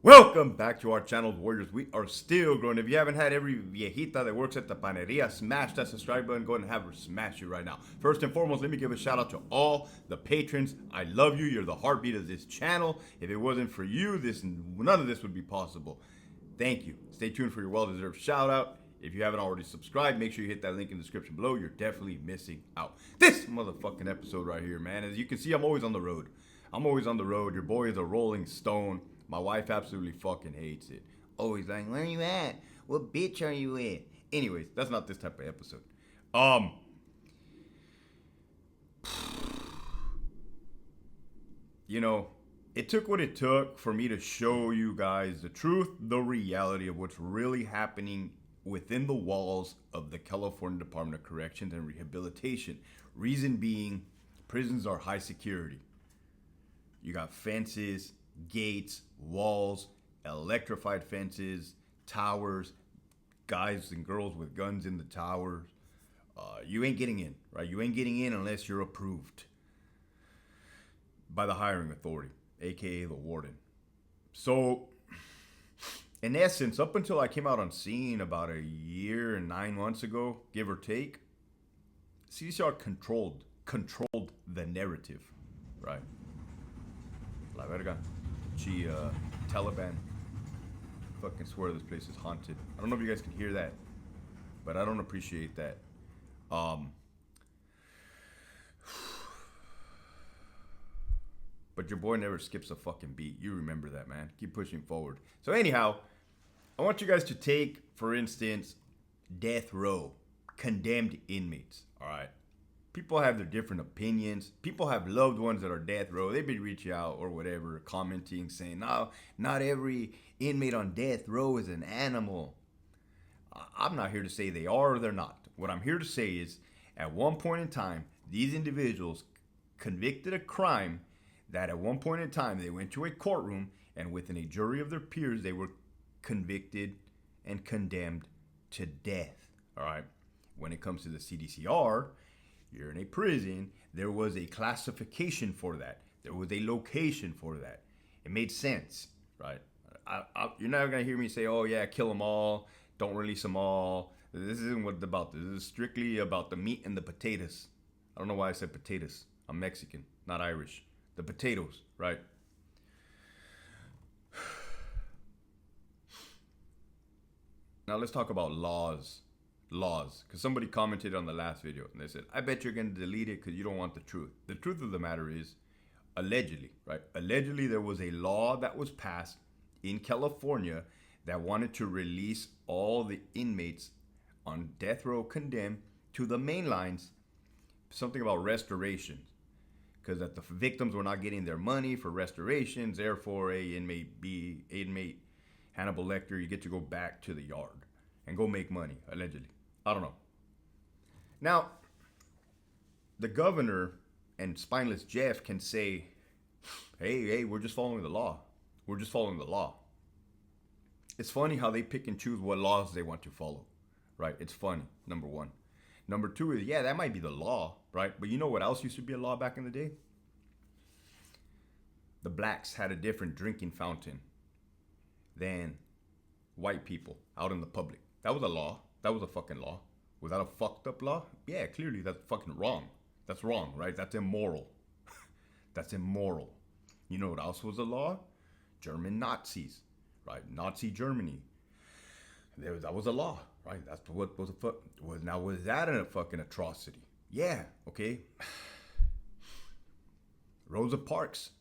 Welcome back to our channel, Warriors. We are still growing. If you haven't had every viejita that works at the paneria smash that subscribe button, go ahead and have her smash you right now. First and foremost, let me give a shout out to all the patrons. I love you. You're the heartbeat of this channel. If it wasn't for you, none of this would be possible. Thank you. Stay tuned for your well-deserved shout out. If you haven't already subscribed, make sure you hit that link in the description below. You're definitely missing out. This motherfucking episode right here, man. As you can see, I'm always on the road. Your boy is a rolling stone. My wife absolutely fucking hates it. Always like, where are you at? What bitch are you with? Anyways, that's not this type of episode. You know, it took what it took for me to show you guys the truth, the reality of what's really happening within the walls of the California Department of Corrections and Rehabilitation. Reason being, prisons are high security. You got fences, gates, walls, electrified fences, towers, guys and girls with guns in the towers. You ain't getting in, right? You ain't getting in unless you're approved by the hiring authority, aka the warden. So, in essence, up until I came out on scene about a year and 9 months ago, give or take, CDCR controlled the narrative, right? La verga. Taliban. Fucking swear this place is haunted. I don't know if you guys can hear that, but I don't appreciate that. But your boy never skips a fucking beat. You remember that, man. Keep pushing forward. So anyhow, I want you guys to take, for instance, death row, condemned inmates. All right. People have their different opinions. People have loved ones that are death row. They've been reaching out or whatever, commenting, saying, no, not every inmate on death row is an animal. I'm not here to say they are or they're not. What I'm here to say is, at one point in time, these individuals convicted a crime that at one point in time, they went to a courtroom and within a jury of their peers, they were convicted and condemned to death. All right. When it comes to the CDCR, you're in a prison, there was a classification for that. There was a location for that. It made sense, right? You're not going to hear me say, oh, yeah, kill them all, don't release them all. This isn't what it's about. This is strictly about the meat and the potatoes. I don't know why I said potatoes. I'm Mexican, not Irish. The potatoes, right? Now let's talk about laws, because somebody commented on the last video and they said, I bet you're going to delete it because you don't want the truth. The truth of the matter is, allegedly, right? Allegedly, there was a law that was passed in California that wanted to release all the inmates on death row condemned to the main lines, something about restoration, because that the victims were not getting their money for restorations. Therefore, inmate Hannibal Lecter, you get to go back to the yard and go make money, allegedly. I don't know. Now, the governor and Spineless Jeff can say, hey, we're just following the law. We're just following the law. It's funny how they pick and choose what laws they want to follow, right? It's funny, number one. Number two is, yeah, that might be the law, right? But you know what else used to be a law back in the day? The blacks had a different drinking fountain than white people out in the public. That was a law. That was a fucking law. Was that a fucked up law? Yeah, clearly that's fucking wrong. That's wrong, right? That's immoral. That's immoral. You know what else was a law? German Nazis, right? Nazi Germany. That was a law, right? That's what was a fuck. Now, was that a fucking atrocity? Yeah, okay. Rosa Parks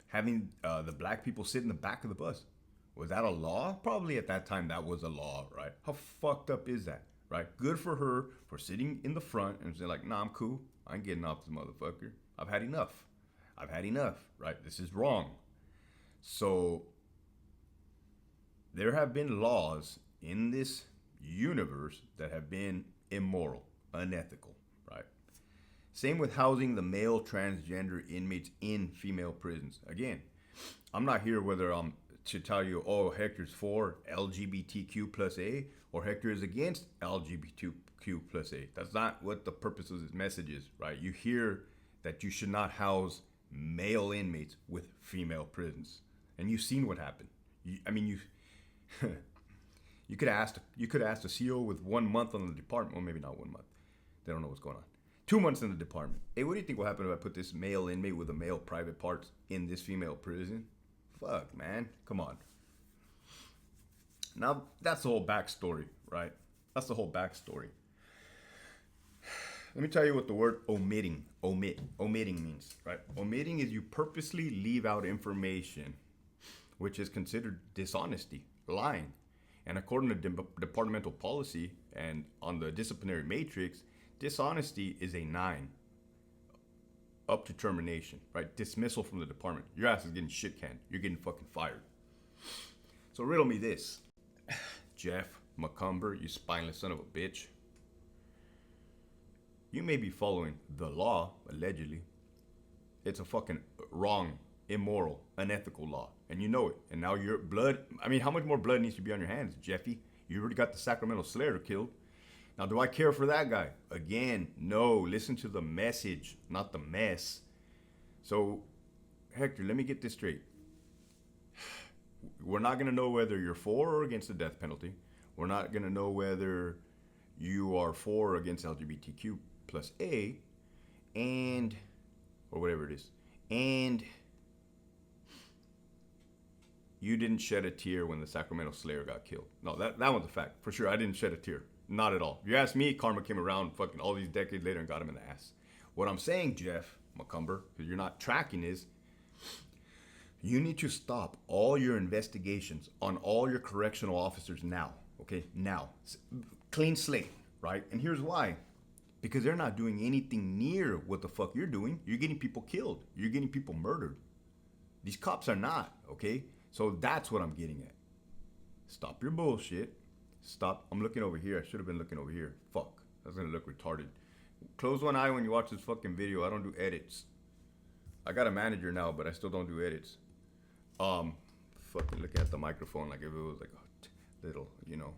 having the black people sit in the back of the bus. Was that a law? Probably at that time that was a law, right? How fucked up is that, right? Good for her for sitting in the front and saying like, nah, I'm cool. I ain't getting off this motherfucker. I've had enough, right? This is wrong. So there have been laws in this universe that have been immoral, unethical, right? Same with housing the male transgender inmates in female prisons. Again, I'm not here whether I'm to tell you, oh, Hector's for LGBTQ plus A or Hector is against LGBTQ plus A. That's not what the purpose of this message is, right? You hear that you should not house male inmates with female prisons. And you've seen what happened. I mean, you you could have asked the CEO with 1 month on the department. Well, maybe not 1 month. They don't know what's going on. 2 months in the department. Hey, what do you think will happen if I put this male inmate with a male private parts in this female prison? Fuck, man. Come on. Now, that's the whole backstory, right? That's the whole backstory. Let me tell you what the word omitting means, right? Omitting is you purposely leave out information, which is considered dishonesty, lying. And according to departmental policy and on the disciplinary matrix, dishonesty is a 9 up to termination, right? Dismissal from the department. Your ass is getting shit canned. You're getting fucking fired. So riddle me this. Jeff McCumber, you spineless son of a bitch. You may be following the law, allegedly. It's a fucking wrong, immoral, unethical law. And you know it. And now your blood, I mean, how much more blood needs to be on your hands, Jeffy? You already got the Sacramento Slayer killed. Now, do I care for that guy? Again, no. Listen to the message, not the mess. So, Hector, let me get this straight. We're not going to know whether you're for or against the death penalty. We're not going to know whether you are for or against LGBTQ plus A, and, or whatever it is. And you didn't shed a tear when the Sacramento Slayer got killed. No, that one's a fact. For sure, I didn't shed a tear. Not at all. If you ask me, karma came around fucking all these decades later and got him in the ass. What I'm saying, Jeff McCumber, because you're not tracking, is you need to stop all your investigations on all your correctional officers now. Okay? Now. Clean slate, right? And here's why. Because they're not doing anything near what the fuck you're doing. You're getting people killed. You're getting people murdered. These cops are not, okay? So that's what I'm getting at. Stop your bullshit. Stop. I'm looking over here. I should have been looking over here. Fuck. That's gonna look retarded. Close one eye when you watch this fucking video. I don't do edits. I got a manager now, but I still don't do edits. Fucking looking at the microphone like if it was like a little, you know.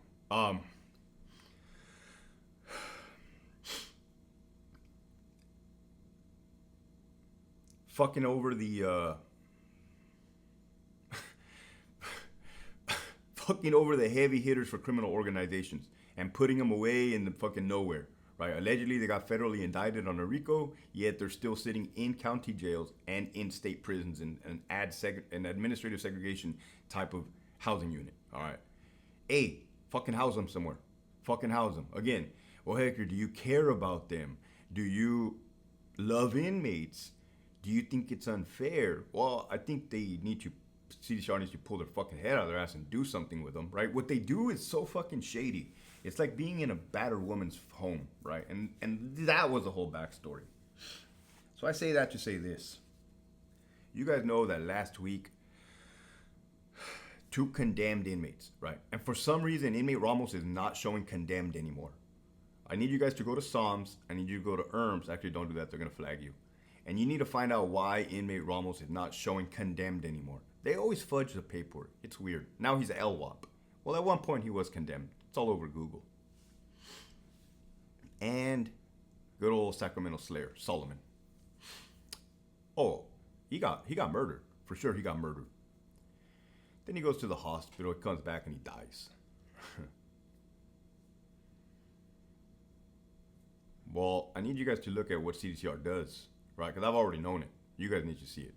Fucking over the fucking over the heavy hitters for criminal organizations and putting them away in the fucking nowhere, right? Allegedly, they got federally indicted on a RICO, yet they're still sitting in county jails and in state prisons and an administrative segregation type of housing unit, all right? A, fucking house them somewhere. Fucking house them. Again, well, Hector, do you care about them? Do you love inmates? Do you think it's unfair? Well, I think CDCR needs to pull their fucking head out of their ass and do something with them, right? What they do is so fucking shady. It's like being in a battered woman's home, right? And that was the whole backstory. So I say that to say this. You guys know that last week, 2 condemned inmates, right? And for some reason, inmate Ramos is not showing condemned anymore. I need you guys to go to Psalms. I need you to go to ERMS. Actually, don't do that. They're going to flag you. And you need to find out why inmate Ramos is not showing condemned anymore. They always fudge the paperwork. It's weird. Now he's a LWAP. Well, at one point he was condemned. It's all over Google. And good old Sacramento Slayer, Solomon. Oh, he got murdered. For sure he got murdered. Then he goes to the hospital, he comes back and he dies. Well, I need you guys to look at what CDCR does, right? Because I've already known it. You guys need to see it.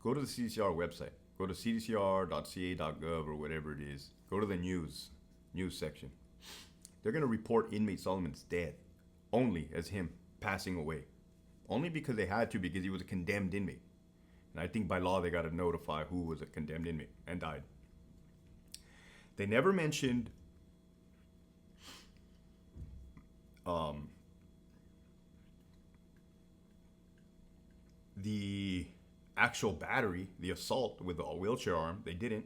Go to the CDCR website. Go to cdcr.ca.gov or whatever it is. Go to the news section. They're going to report inmate Solomon's death only as him passing away. Only because they had to, because he was a condemned inmate. And I think by law they got to notify who was a condemned inmate and died. They never mentioned the actual battery, the assault with the wheelchair arm. They didn't.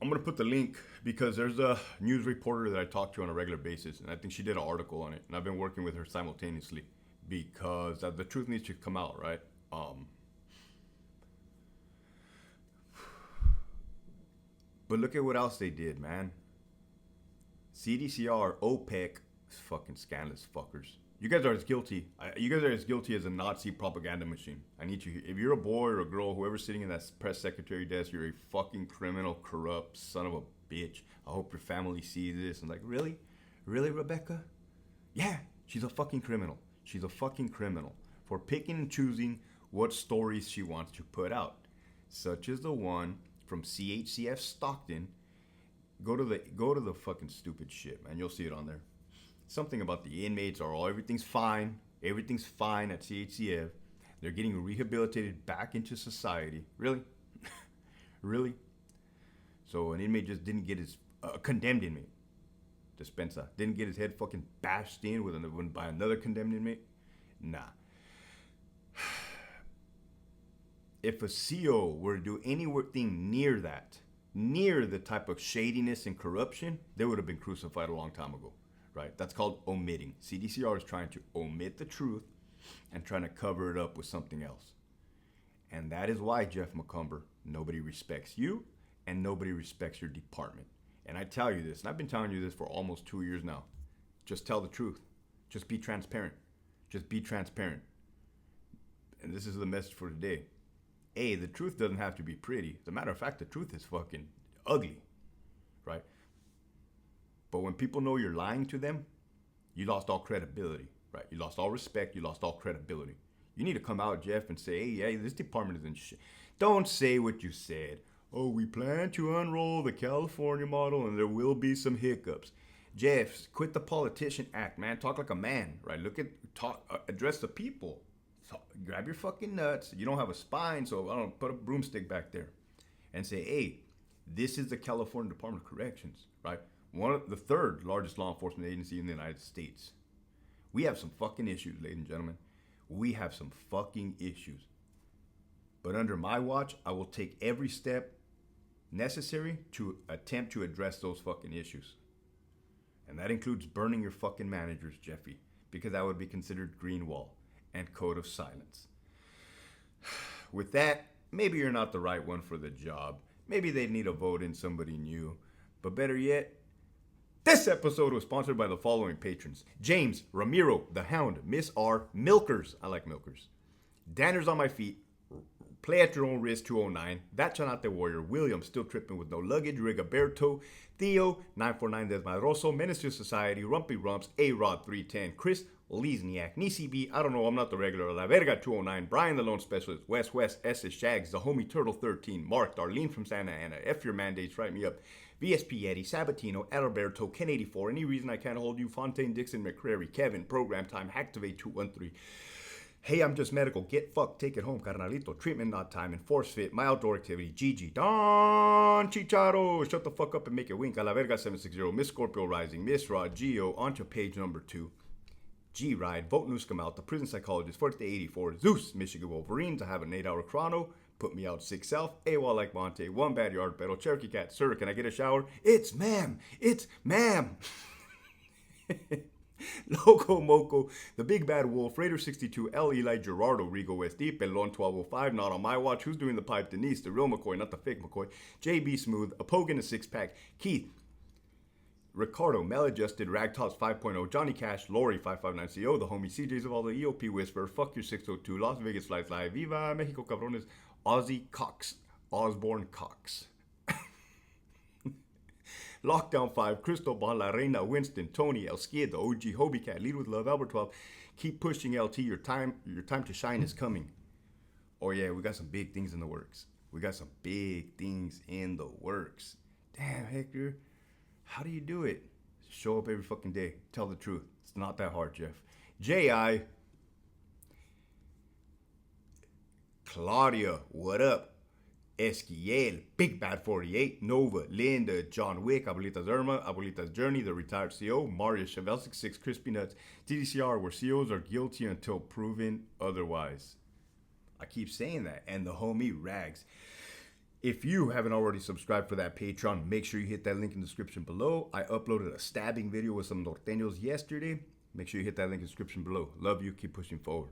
I'm going to put the link because there's a news reporter that I talk to on a regular basis, and I think she did an article on it, and I've been working with her simultaneously because the truth needs to come out, right? But look at what else they did, man. CDCR, OPEC, fucking scandalous fuckers. You guys are as guilty. You guys are as guilty as a Nazi propaganda machine. I need you. If you're a boy or a girl, whoever's sitting in that press secretary desk, you're a fucking criminal, corrupt son of a bitch. I hope your family sees this and like, really, really, Rebecca? Yeah, she's a fucking criminal. She's a fucking criminal for picking and choosing what stories she wants to put out, such as the one from CHCF Stockton. Go to the fucking stupid shit, man. You'll see it on there. Something about the inmates are all everything's fine. Everything's fine at CHCF. They're getting rehabilitated back into society. Really? Really? So an inmate just didn't get his condemned inmate. Dispensa didn't get his head fucking bashed in by another condemned inmate. Nah. If a CO were to do anything near that, near the type of shadiness and corruption, they would have been crucified a long time ago. Right? That's called omitting. CDCR is trying to omit the truth and trying to cover it up with something else. And that is why, Jeff McCumber, nobody respects you and nobody respects your department. And I tell you this, and I've been telling you this for almost 2 years now. Just tell the truth. Just be transparent. Just be transparent. And this is the message for today. A, the truth doesn't have to be pretty. As a matter of fact, the truth is fucking ugly. Right? But when people know you're lying to them, you lost all credibility, right? You lost all respect. You lost all credibility. You need to come out, Jeff, and say, hey, this department isn't shit. Don't say what you said. Oh, we plan to unroll the California model and there will be some hiccups. Jeff, quit the politician act, man. Talk like a man, right? Address the people. So, grab your fucking nuts. You don't have a spine, so I don't put a broomstick back there and say, hey, this is the California Department of Corrections, right? The third largest law enforcement agency in the United States. We have some fucking issues, ladies and gentlemen. We have some fucking issues. But under my watch, I will take every step necessary to attempt to address those fucking issues. And that includes burning your fucking managers, Jeffy, because that would be considered greenwall and code of silence. With that, maybe you're not the right one for the job. Maybe they need to vote in somebody new. But better yet, this episode was sponsored by the following patrons: James, Ramiro, The Hound, Miss R, Milkers, I like Milkers, Danners on My Feet, Play at Your Own Risk 209, That Chanate Warrior, William, Still Tripping with No Luggage, Rigoberto, Theo, 949 Desmadroso, Menace to Society, Rumpy Rumps, A-Rod 310, Chris Lizniak, Nisi B, I don't know, I'm not the regular, La Verga 209, Brian the Lone Specialist, West, SS Shags, The Homie Turtle 13, Mark, Darlene from Santa Ana, F Your Mandates, Write Me Up, VSP Eddie, Sabatino, Adalberto, Ken 84, Any Reason I Can't Hold You, Fontaine, Dixon, McCrary, Kevin, Program Time, Activate 213, Hey, I'm Just Medical, Get Fucked, Take It Home, Carnalito, Treatment Not Time, Enforce Fit, My Outdoor Activity, Gigi, Don Chicharo, Shut the Fuck Up and Make It Wink, A La Verga 760, Miss Scorpio Rising, Miss Rod, Gio, onto page number 2, G-Ride, Vote Nuskamout, The Prison Psychologist, Forte 84, Zeus, Michigan Wolverines, I have an 8-hour chrono, Put Me Out 6 Self, AWOL Like Monte, One Bad Yard Battle, Cherokee Cat, Sir, Can I Get a Shower? It's ma'am, Loco Moco, The Big Bad Wolf, Raider 62, L. Eli, Gerardo, Rigo SD, Pelon 1205, Not on My Watch, Who's Doing the Pipe, Denise, The Real McCoy, Not the Fake McCoy, JB Smooth, A Pogue in a Six Pack, Keith, Ricardo, Maladjusted, Ragtops 5.0, Johnny Cash, Lori 559CO, The Homie CJs of all the EOP Whisper, Fuck Your 602, Las Vegas Flights Live, Viva Mexico Cabrones, Ozzy Cox, Osborne Cox. Lockdown 5, Cristobal, La Reina, Winston, Tony, El Skid, the OG Hobie Cat, Lead with Love, Albert 12. Keep pushing, LT. Your time to shine is coming. Oh yeah, we got some big things in the works. Damn, Hector, how do you do it? Show up every fucking day. Tell the truth. It's not that hard, Jeff. J.I. Claudia, what up? Esquiel, Big Bad 48, Nova, Linda, John Wick, Abuelita's Irma, Abuelita's Journey, The Retired CO, Mario Chevelsic, 6 Crispy Nuts, CDCR, where COs are guilty until proven otherwise. I keep saying that. And the homie Rags. If you haven't already subscribed for that Patreon, make sure you hit that link in the description below. I uploaded a stabbing video with some norteños yesterday. Make sure you hit that link in the description below. Love you. Keep pushing forward.